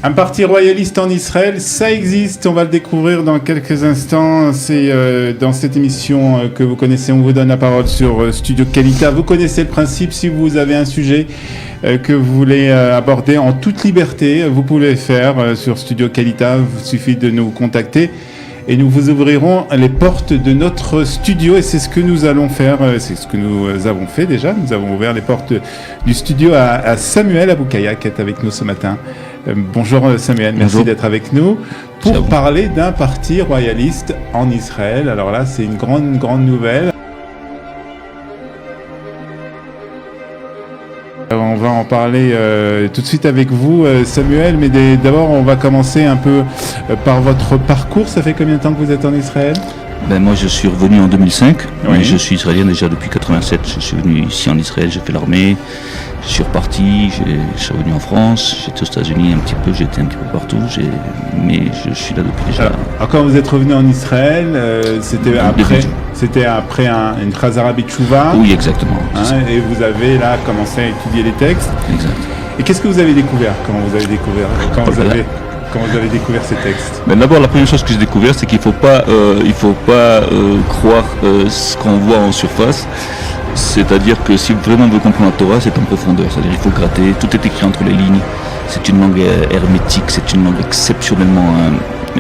Un parti royaliste en Israël, ça existe, on va le découvrir dans quelques instants. C'est dans cette émission que vous connaissez, on vous donne la parole sur Studio Kalita. Vous connaissez le principe, si vous avez un sujet que vous voulez aborder en toute liberté, vous pouvez le faire sur Studio Kalita, il suffit de nous contacter. Et nous vous ouvrirons les portes de notre studio et c'est ce que nous allons faire, c'est ce que nous avons fait déjà. Nous avons ouvert les portes du studio à Samuel Aboukaya qui est avec nous ce matin. Bonjour Samuel, merci d'être avec nous pour parler d'un parti royaliste en Israël. Alors là, c'est une grande nouvelle. On va en parler tout de suite avec vous, Samuel, mais d'abord, on va commencer un peu par votre parcours. Ça fait combien de temps que vous êtes en Israël ? Moi, je suis revenu en 2005, mais je suis israélien déjà depuis 87. Je suis venu ici en Israël, j'ai fait l'armée, je suis reparti, je suis revenu en France, j'étais aux États-Unis un petit peu, j'étais un petit peu partout, mais je suis là depuis déjà. Alors quand vous êtes revenu en Israël, c'était après une Chazara B'Teshuvah. Oui, exactement. Et vous avez là commencé à étudier les textes. Exact. Et qu'est-ce que vous avez découvert quand vous avez découvert ces textes? D'abord, la première chose que j'ai découvert, c'est qu'il ne faut pas croire ce qu'on voit en surface. C'est-à-dire que si vraiment on veut comprendre la Torah, c'est en profondeur. C'est-à-dire qu'il faut gratter, tout est écrit entre les lignes. C'est une langue hermétique, c'est une langue exceptionnellement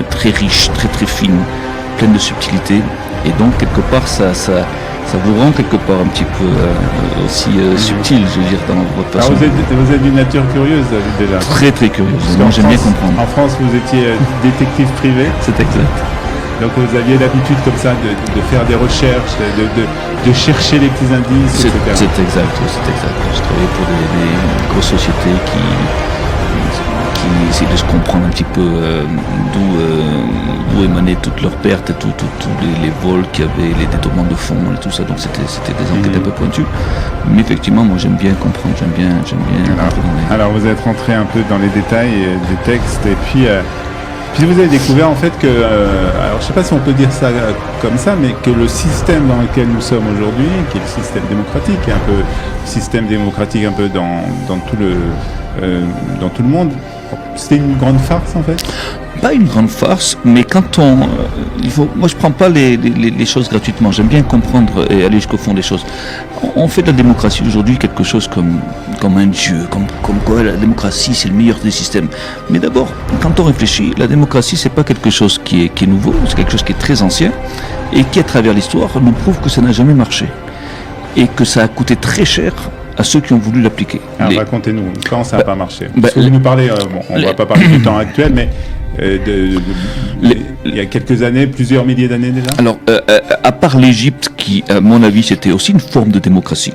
très riche, très fine, pleine de subtilité. Et donc, quelque part, ça vous rend quelque part un petit peu aussi subtil, je veux dire, dans votre façon. Alors vous êtes d'une nature curieuse déjà. Très curieuse. Moi, j'aime bien comprendre. En France, vous étiez détective privé. C'est exact. Donc vous aviez l'habitude comme ça de faire des recherches, de chercher les petits indices, etc. C'est exact. Je travaillais pour des grosses sociétés qui essaient de se comprendre un petit peu d'où émanaient toutes leurs pertes, tous les vols qu'il y avait, les détournements de fonds et tout ça. Donc c'était des enquêtes un peu pointues. Mais effectivement, moi j'aime bien comprendre, j'aime bien rentrer dans les... Alors vous êtes rentré un peu dans les détails des textes et puis vous avez découvert en fait que, alors je ne sais pas si on peut dire ça comme ça, mais que le système dans lequel nous sommes aujourd'hui, qui est le système démocratique, un peu dans tout le monde, c'était une grande farce en fait. Pas une grande farce, mais quand moi je prends pas les choses gratuitement. J'aime bien comprendre et aller jusqu'au fond des choses. On fait de la démocratie aujourd'hui quelque chose comme un dieu, comme quoi la démocratie c'est le meilleur des systèmes. Mais d'abord, quand on réfléchit, la démocratie c'est pas quelque chose qui est nouveau, c'est quelque chose qui est très ancien et qui à travers l'histoire nous prouve que ça n'a jamais marché et que ça a coûté très cher à ceux qui ont voulu l'appliquer. Alors racontez-nous, quand ça n'a pas marché. Vous nous parlez, on ne va pas parler du temps actuel, mais il y a quelques années, plusieurs milliers d'années déjà. Alors, à part l'Égypte, qui, à mon avis, c'était aussi une forme de démocratie.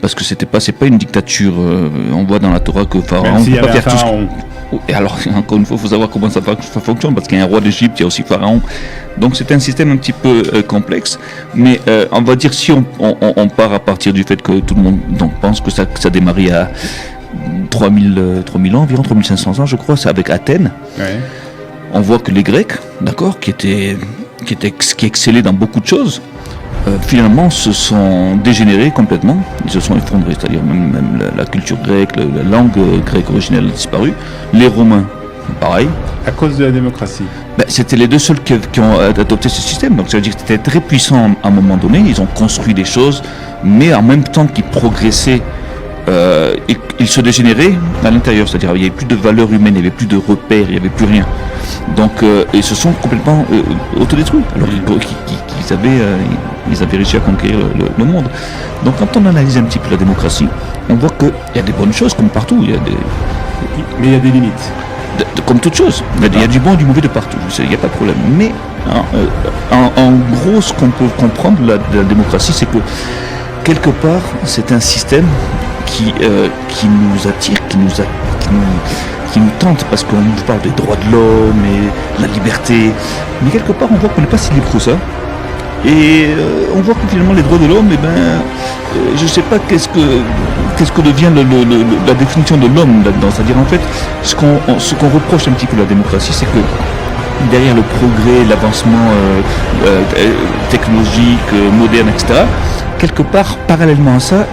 Parce que c'est pas une dictature. On voit dans la Torah que Pharaon. Même s'il y avait un Pharaon. Et alors, encore une fois, il faut savoir comment ça fonctionne, parce qu'il y a un roi d'Égypte, il y a aussi Pharaon. Donc c'est un système un petit peu complexe, mais on va dire, si on part à partir du fait que tout le monde pense que ça démarrait à 3000 ans, environ 3500 ans, je crois, c'est avec Athènes. Ouais. On voit que les Grecs, d'accord, qui excellaient dans beaucoup de choses, finalement se sont dégénérés complètement, ils se sont effondrés, c'est-à-dire même la culture grecque, la langue grecque originelle a disparu. Les Romains, pareil. À cause de la démocratie. C'était les deux seuls qui ont adopté ce système, donc ça veut dire que c'était très puissant à un moment donné, ils ont construit des choses, mais en même temps qu'ils progressaient, ils se dégénéraient à l'intérieur, c'est-à-dire il n'y avait plus de valeurs humaines, il n'y avait plus de repères, il n'y avait plus rien. Donc ils se sont complètement autodétruits, alors qu'ils avaient réussi à conquérir le monde. Donc quand on analyse un petit peu la démocratie, on voit qu'il y a des bonnes choses comme partout, mais il y a des limites. Comme toute chose, il y a du bon et du mauvais de partout, il n'y a pas de problème. Mais en gros, ce qu'on peut comprendre de la démocratie, c'est que quelque part, c'est un système qui nous attire, qui nous tente, parce qu'on nous parle des droits de l'homme et de la liberté. Mais quelque part, on voit qu'on n'est pas si libre que ça. Et on voit que finalement les droits de l'homme, je ne sais pas qu'est-ce que devient la définition de l'homme là-dedans. C'est-à-dire en fait, ce qu'on reproche un petit peu à la démocratie, c'est que derrière le progrès, l'avancement technologique, moderne, etc., quelque part, parallèlement à ça,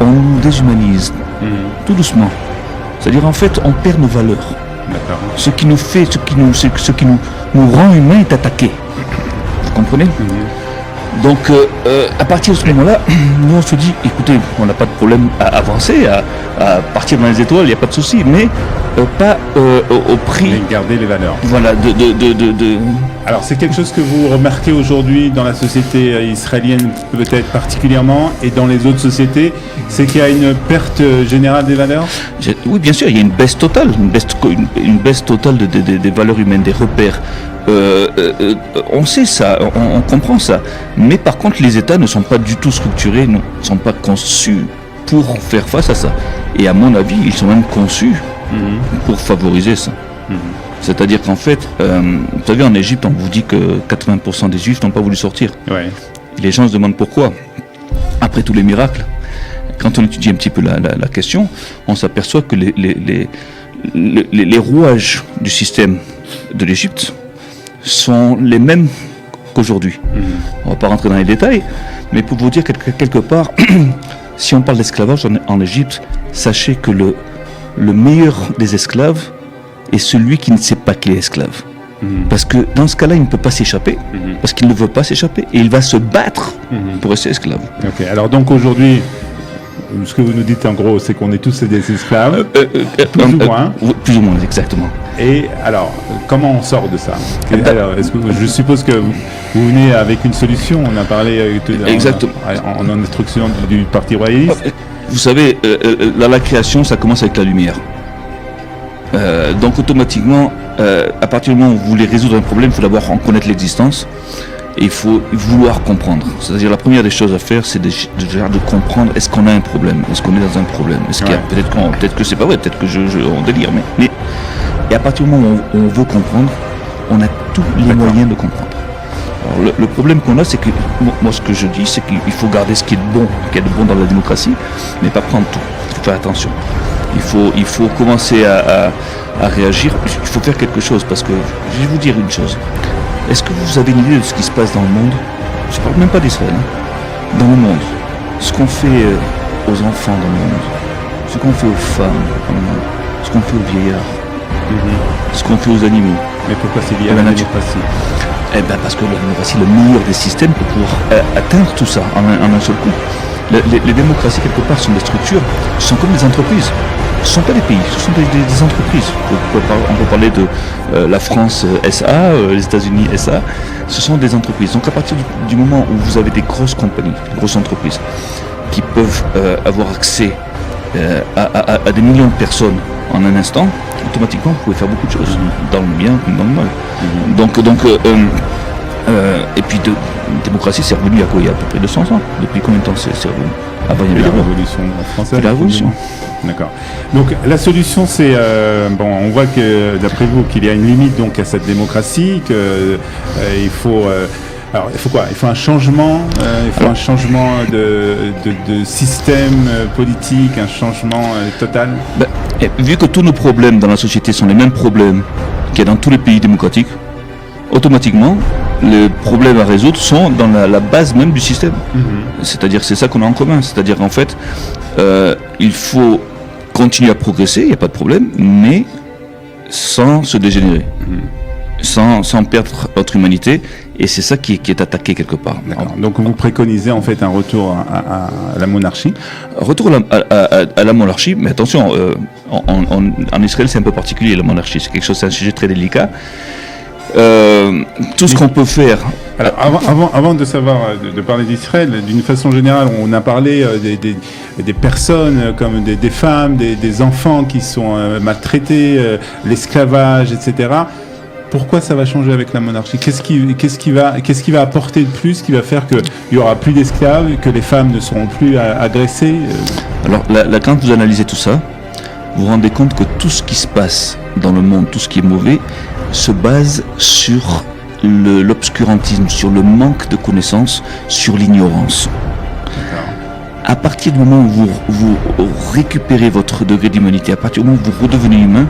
on nous déshumanise, tout doucement. C'est-à-dire en fait, on perd nos valeurs. D'accord. Ce qui nous fait, ce qui nous rend humains est attaqué. Vous comprenez? Donc, à partir de ce moment-là, nous on se dit, écoutez, on n'a pas de problème à avancer, à partir dans les étoiles, il n'y a pas de souci, mais pas au prix. Et garder les valeurs. Voilà, Alors, c'est quelque chose que vous remarquez aujourd'hui dans la société israélienne, peut-être particulièrement, et dans les autres sociétés, c'est qu'il y a une perte générale des valeurs? Oui, bien sûr, il y a une baisse totale, une baisse totale des valeurs humaines, des repères. On sait ça, on comprend ça, mais par contre les États ne sont pas du tout structurés, ne sont pas conçus pour faire face à ça. Et à mon avis, ils sont même conçus pour favoriser ça. C'est-à-dire qu'en fait, vous savez, en Égypte, on vous dit que 80% des Juifs n'ont pas voulu sortir. Ouais. Les gens se demandent pourquoi. Après tous les miracles, quand on étudie un petit peu la question, on s'aperçoit que les rouages du système de l'Égypte sont les mêmes qu'aujourd'hui. On ne va pas rentrer dans les détails, mais pour vous dire quelque part, si on parle d'esclavage en Égypte, sachez que le meilleur des esclaves est celui qui ne sait pas qu'il est esclave. Parce que dans ce cas-là, il ne peut pas s'échapper, parce qu'il ne veut pas s'échapper, et il va se battre pour rester esclave. Ok, alors donc aujourd'hui, ce que vous nous dites en gros, c'est qu'on est tous des esclaves, plus ou moins. Plus ou moins, exactement. Et alors, comment on sort de ça? Alors, je suppose que vous venez avec une solution. On a parlé Exactement. en instruction du Parti royaliste. Vous savez, la création, ça commence avec la lumière. Donc automatiquement, à partir du moment où vous voulez résoudre un problème, il faut d'abord en connaître l'existence. Et il faut vouloir comprendre. C'est-à-dire la première des choses à faire, c'est de comprendre est-ce qu'on a un problème, est-ce qu'on est dans un problème, est-ce qu'il y a peut-être que c'est pas vrai, peut-être que on délire, mais et à partir du moment où on veut comprendre, on a tous les moyens de comprendre. Alors, le problème qu'on a, c'est que moi ce que je dis, c'est qu'il faut garder ce qui est bon, dans la démocratie, mais pas prendre tout. Il faut faire attention. Il faut commencer à réagir. Il faut faire quelque chose parce que je vais vous dire une chose. Est-ce que vous avez une idée de ce qui se passe dans le monde? Je ne parle même pas d'Israël. Dans le monde, ce qu'on fait aux enfants dans le monde, ce qu'on fait aux femmes dans le monde, ce qu'on fait aux vieillards, ce qu'on fait aux animaux. Mais pourquoi c'est lié à la démocratie? Eh bien parce que la démocratie est le meilleur des systèmes pour pouvoir atteindre tout ça en un seul coup. Les démocraties, quelque part, sont des structures, sont comme des entreprises. Ce ne sont pas des pays, ce sont des entreprises. On peut parler de la France SA, les États-Unis SA. Ce sont des entreprises. Donc à partir du moment où vous avez des grosses compagnies, des grosses entreprises, qui peuvent avoir accès à des millions de personnes en un instant, automatiquement vous pouvez faire beaucoup de choses, dans le bien comme dans le mal. Et puis démocratie, c'est revenu à quoi? Il y a à peu près 200 ans. Depuis combien de temps c'est revenu? Avant, il y avait la Révolution française. La Révolution. D'accord. Donc la solution, c'est on voit que d'après vous qu'il y a une limite donc à cette démocratie, que il faut quoi? Il faut un changement. Un changement de système politique, un changement total. Vu que tous nos problèmes dans la société sont les mêmes problèmes qu'il y a dans tous les pays démocratiques, automatiquement, les problèmes à résoudre sont dans la base même du système. C'est-à-dire, c'est ça qu'on a en commun. C'est-à-dire, en fait, il faut continuer à progresser, il n'y a pas de problème, mais sans se dégénérer, sans perdre notre humanité. Et c'est ça qui est attaqué quelque part. Donc vous préconisez en fait un retour à la monarchie? Retour à la monarchie, mais attention, en Israël c'est un peu particulier la monarchie, c'est un sujet très délicat. Tout ce qu'on peut faire. Alors, avant de savoir, de parler d'Israël, d'une façon générale, on a parlé des personnes comme des femmes, des enfants qui sont maltraités, l'esclavage, etc. Pourquoi ça va changer avec la monarchie? Qu'est-ce qui va apporter de plus, qui va faire qu'il y aura plus d'esclaves, que les femmes ne seront plus agressées? Alors, quand vous analysez tout ça, vous vous rendez compte que tout ce qui se passe dans le monde, tout ce qui est mauvais, se base sur l'obscurantisme, sur le manque de connaissances, sur l'ignorance. À partir du moment où vous récupérez votre degré d'humanité, à partir du moment où vous redevenez humain,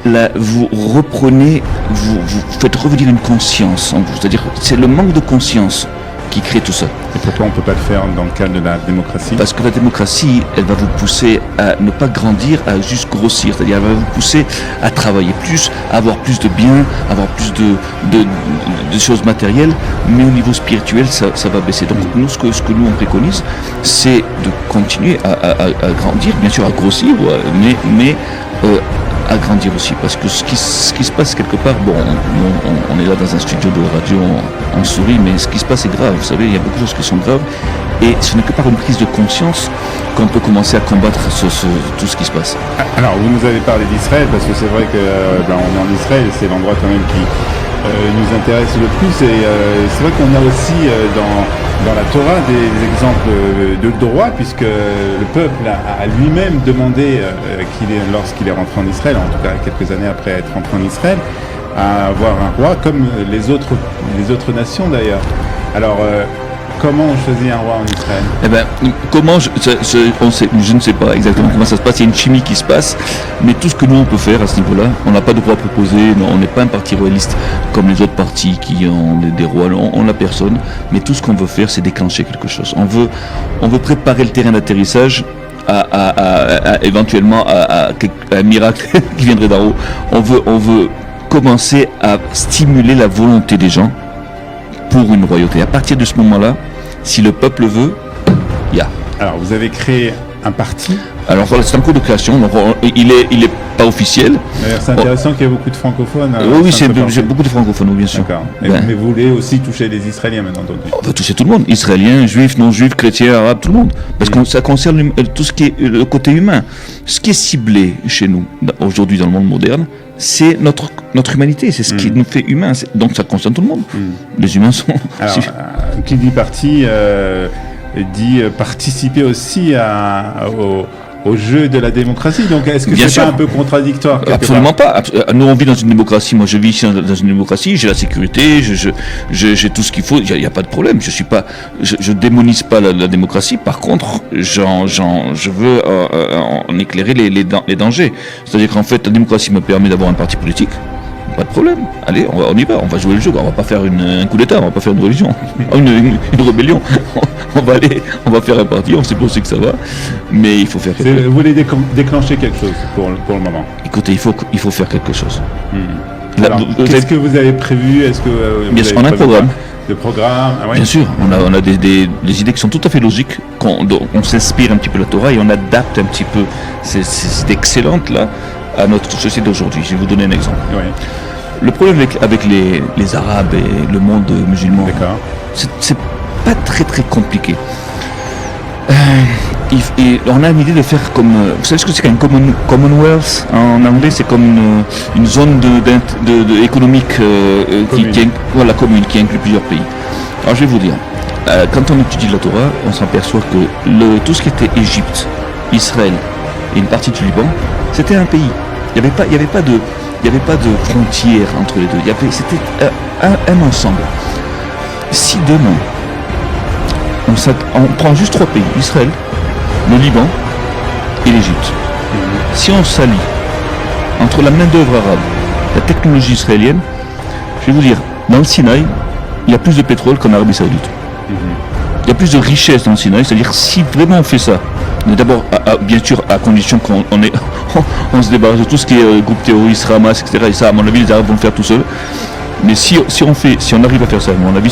là, vous reprenez, vous faites revenir une conscience en vous. C'est-à-dire, c'est le manque de conscience qui crée tout ça. Et pourquoi on ne peut pas le faire dans le cadre de la démocratie? Parce que la démocratie, elle va vous pousser à ne pas grandir, à juste grossir. C'est-à-dire, elle va vous pousser à travailler plus, à avoir plus de biens, à avoir plus de choses matérielles, mais au niveau spirituel, ça va baisser. Donc nous, ce que nous, on préconise, c'est de continuer à grandir, bien sûr à grossir, mais à grandir aussi, parce que ce qui se passe quelque part, bon, on est là dans un studio de radio, on sourit, mais ce qui se passe est grave, vous savez, il y a beaucoup de choses qui sont graves, et ce n'est que par une prise de conscience qu'on peut commencer à combattre tout ce qui se passe. Alors, vous nous avez parlé d'Israël, parce que c'est vrai que on est en Israël, c'est l'endroit quand même qui nous intéresse le plus, et c'est vrai qu'on a aussi dans la Torah des exemples de droit, puisque le peuple a lui-même demandé, lorsqu'il est rentré en Israël, en tout cas quelques années après être rentré en Israël, à avoir un roi comme les autres nations d'ailleurs. Alors, comment on choisit un roi en Israël? Eh ben, comment je ne sais pas exactement comment ça se passe. Il y a une chimie qui se passe, mais tout ce que nous on peut faire à ce niveau-là, on n'a pas de roi proposé. Non, on n'est pas un parti royaliste comme les autres partis qui ont des rois. On n'a personne. Mais tout ce qu'on veut faire, c'est déclencher quelque chose. On veut préparer le terrain d'atterrissage éventuellement à un miracle qui viendrait d'en haut. On veut commencer à stimuler la volonté des gens pour une royauté. À partir de ce moment-là, si le peuple veut, il y a. Alors, vous avez créé un parti. Alors voilà, c'est en cours de création, donc il est pas officiel. D'ailleurs, c'est intéressant qu'il y ait beaucoup de francophones. Oui, j'ai beaucoup de francophones, bien sûr. D'accord. Mais vous voulez aussi toucher les Israéliens, bien entendu. On veut toucher tout le monde, Israéliens, Juifs, non-Juifs, chrétiens, arabes, tout le monde. Parce que ça concerne tout ce qui est le côté humain. Ce qui est ciblé chez nous, aujourd'hui dans le monde moderne, c'est notre humanité, c'est ce qui nous fait humains. Donc ça concerne tout le monde. Les humains sont... Alors, qui dit parti dit participer aussi au jeu de la démocratie. Donc est-ce que c'est pas un peu contradictoire? Absolument pas. Nous on vit dans une démocratie. Moi je vis ici dans une démocratie. J'ai la sécurité, j'ai tout ce qu'il faut. Il n'y a pas de problème. Je démonise pas la démocratie. Par contre, je veux en éclairer les dangers. C'est-à-dire qu'en fait la démocratie me permet d'avoir un parti politique. Pas de problème. Allez, on y va. On va jouer le jeu. On va pas faire un coup d'État. On va pas faire une religion, une rébellion. On va faire un parti. On sait pas où c'est que ça va, mais il faut faire quelque chose. Vous voulez déclencher quelque chose pour le moment? Écoutez, il faut faire quelque chose. Alors, qu'est-ce que vous avez prévu? Est-ce que bien sûr, on a un programme. De programme. Ah ouais. Bien sûr, on a des idées qui sont tout à fait logiques. On s'inspire un petit peu de la Torah et on adapte un petit peu ces excellentes là à notre société d'aujourd'hui. Je vais vous donner un exemple. Oui. Le problème avec les Arabes et le monde musulman, c'est pas très très compliqué. On a une idée de faire comme... Vous savez ce que c'est qu'un Commonwealth en anglais? C'est comme une zone économique commune qui inclut plusieurs pays. Alors je vais vous dire, quand on étudie la Torah, on s'aperçoit que tout ce qui était Égypte, Israël et une partie du Liban, c'était un pays. Il n'y avait pas de frontière entre les deux. C'était un ensemble. Si demain, on prend juste 3 pays, Israël, le Liban et l'Égypte. Si on s'allie entre la main-d'œuvre arabe, la technologie israélienne, je vais vous dire, dans le Sinaï, il y a plus de pétrole qu'en Arabie Saoudite. Il y a plus de richesse dans le Sinaï, c'est-à-dire si vraiment on fait ça, mais d'abord, bien sûr, à condition on se débarrasse de tout ce qui est groupe terroriste, Hamas, etc. Et ça, à mon avis, les Arabes vont le faire tout seuls. Mais si on arrive à faire ça, à mon avis,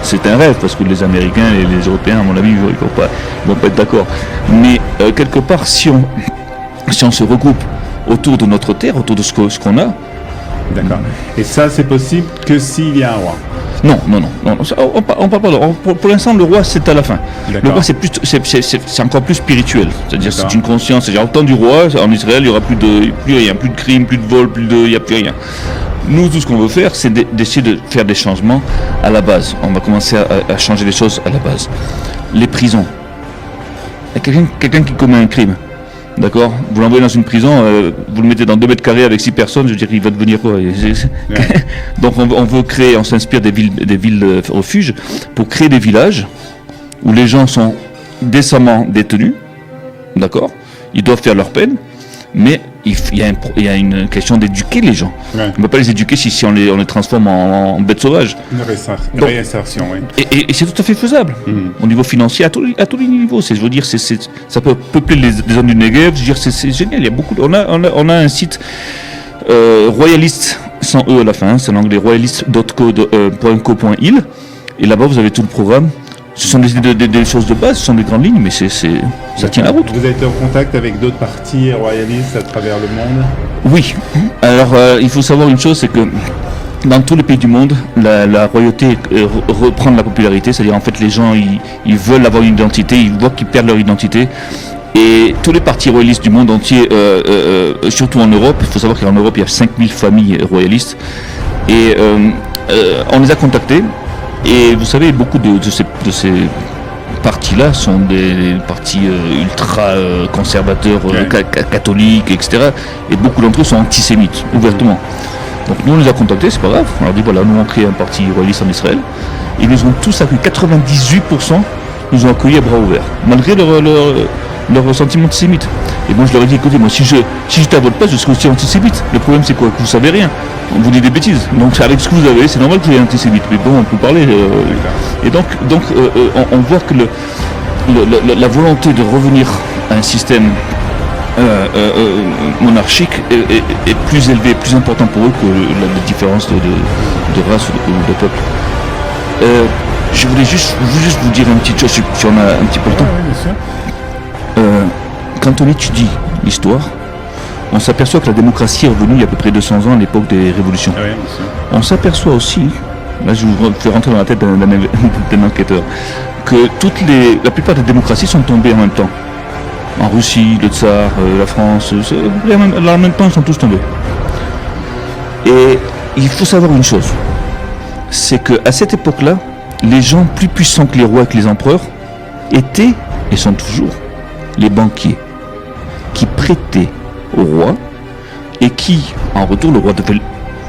c'est un rêve, parce que les Américains et les Européens, à mon avis, ils vont pas être d'accord. Mais quelque part, si on se regroupe autour de notre terre, autour de ce qu'on a... D'accord. Et ça, c'est possible que s'il y a un roi? Non. On parle pas de... Pour l'instant, le roi, c'est à la fin. D'accord. Le roi, c'est encore plus spirituel. C'est-à-dire, c'est une conscience. C'est-à-dire, au temps du roi, en Israël, il n'y aura plus rien, plus de crimes, plus de vols, il n'y a plus rien. Nous, tout ce qu'on veut faire, c'est d'essayer de faire des changements à la base. On va commencer à changer les choses à la base. Les prisons. Il y a quelqu'un qui commet un crime. D'accord? Vous l'envoyez dans une prison, vous le mettez dans 2 mètres carrés avec 6 personnes, je veux dire, il va devenir quoi? Donc on veut créer, on s'inspire des villes refuges pour créer des villages où les gens sont décemment détenus, d'accord? Ils doivent faire leur peine, mais il y a une question d'éduquer les gens. Ouais. On ne peut pas les éduquer si on les transforme en bêtes sauvages. Une réinsertion, oui. Et c'est tout à fait faisable. Au niveau financier, à tous les niveaux. Je veux dire, ça peut peupler les zones du Negev. Je veux dire, c'est génial. Il y a beaucoup. On a un site royaliste sans E à la fin. C'est en anglais royaliste.co.il. Et là-bas, vous avez tout le programme. Ce sont des choses de base, ce sont des grandes lignes, mais ça tient la route. Vous avez été en contact avec d'autres partis royalistes à travers le monde? Oui. Alors, il faut savoir une chose, c'est que dans tous les pays du monde, la royauté reprend de la popularité. C'est-à-dire, en fait, les gens, ils veulent avoir une identité, ils voient qu'ils perdent leur identité. Et tous les partis royalistes du monde entier, surtout en Europe, il faut savoir qu'en Europe, il y a 5000 familles royalistes. Et on les a contactés. Et vous savez, beaucoup de ces partis-là sont des partis ultra conservateurs, catholiques, etc. Et beaucoup d'entre eux sont antisémites, ouvertement. Donc nous, on les a contactés, c'est pas grave. On leur dit, voilà, nous on crée un parti royaliste en Israël. Ils nous ont tous accueillis, 98% nous ont accueillis à bras ouverts, malgré leur sentiment antisémite. Et moi je leur ai dit, écoutez, moi si j'étais à votre place, je serais aussi antisémite. Le problème c'est quoi? Que vous savez rien. On vous dit des bêtises. Donc avec ce que vous avez, c'est normal que vous soyez antisémite. Mais bon, on peut parler. Et donc on voit que la volonté de revenir à un système monarchique est plus élevée, plus important pour eux que la différence de race ou de peuple. Je voulais juste vous dire une petite chose, si on a un petit peu de temps. Oui, bien sûr. Quand on étudie l'histoire, on s'aperçoit que la démocratie est revenue il y a à peu près 200 ans à l'époque des révolutions. Oui, on s'aperçoit aussi, là je vous fais rentrer dans la tête d'un enquêteur, que la plupart des démocraties sont tombées en même temps. En Russie, le Tsar, la France, en même temps ils sont tous tombés. Et il faut savoir une chose, c'est qu'à cette époque-là, les gens plus puissants que les rois et que les empereurs étaient, et sont toujours, les banquiers, qui prêtaient au roi et qui, en retour, le roi devait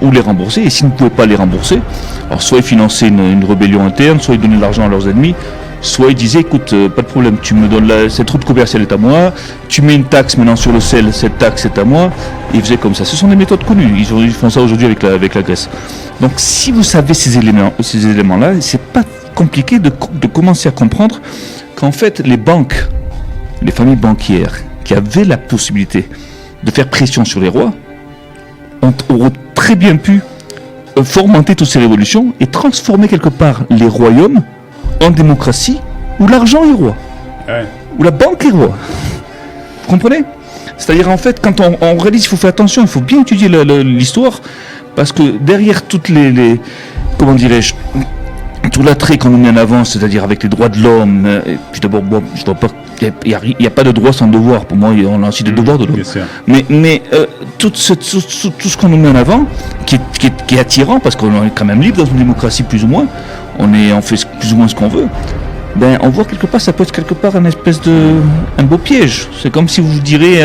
ou les rembourser, et s'il ne pouvait pas les rembourser, alors soit ils finançaient une rébellion interne, soit ils donnaient de l'argent à leurs ennemis, soit ils disaient, écoute, pas de problème, tu me donnes cette route commerciale est à moi, tu mets une taxe maintenant sur le sel, cette taxe est à moi, et ils faisaient comme ça. Ce sont des méthodes connues, ils font ça aujourd'hui avec la Grèce. Donc si vous savez ces éléments-là, c'est pas compliqué de commencer à comprendre qu'en fait les banques, les familles banquières qui avaient la possibilité de faire pression sur les rois auraient très bien pu fomenter toutes ces révolutions et transformer quelque part les royaumes en démocratie où l'argent est roi, où la banque est roi. Vous comprenez? C'est-à-dire en fait quand on réalise, il faut faire attention, il faut bien étudier l'histoire, parce que derrière toutes les comment dirais-je, tout l'attrait qu'on nous met en avant, c'est-à-dire avec les droits de l'homme, et puis d'abord, bon, je vois pas, il n'y a pas de droit sans devoir. Pour moi, on a aussi des devoirs de l'homme. Mais tout ce qu'on nous met en avant, qui est attirant, parce qu'on est quand même libre dans une démocratie plus ou moins, on fait plus ou moins ce qu'on veut. Ben, on voit quelque part, ça peut être quelque part un beau piège. C'est comme si vous direz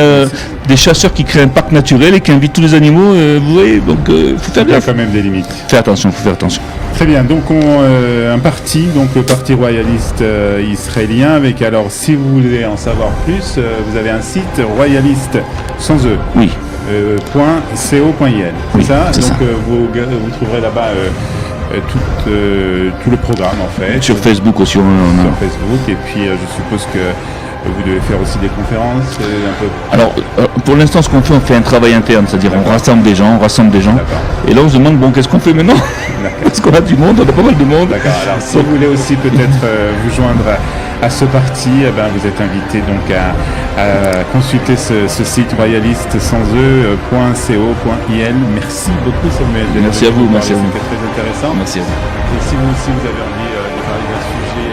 des chasseurs qui créent un parc naturel et qui invitent tous les animaux, vous voyez, donc il faut faire gaffe. Il y a quand même des limites. Faire attention, il faut faire attention. Très bien, donc un parti, donc le parti royaliste israélien, avec alors si vous voulez en savoir plus, vous avez un site royaliste sans E. Oui. .co.il. Oui, c'est ça. C'est donc ça. Vous trouverez là-bas tout le programme en fait. Sur Facebook aussi, Sur Facebook, et puis je suppose que vous devez faire aussi des conférences un peu. Alors, pour l'instant, ce qu'on fait, on fait un travail interne, c'est-à-dire on rassemble des gens. Et là, on se demande, bon, qu'est-ce qu'on fait maintenant? Parce qu'on a du monde, on a pas mal de monde. D'accord, alors si vous voulez aussi peut-être vous joindre à ce parti, vous êtes invité donc à consulter ce site royaliste sans e.co.il. Merci beaucoup Samuel. Merci à vous, merci à vous. C'était très intéressant. Merci à vous. Et si vous aussi vous avez envie de parler d'un sujet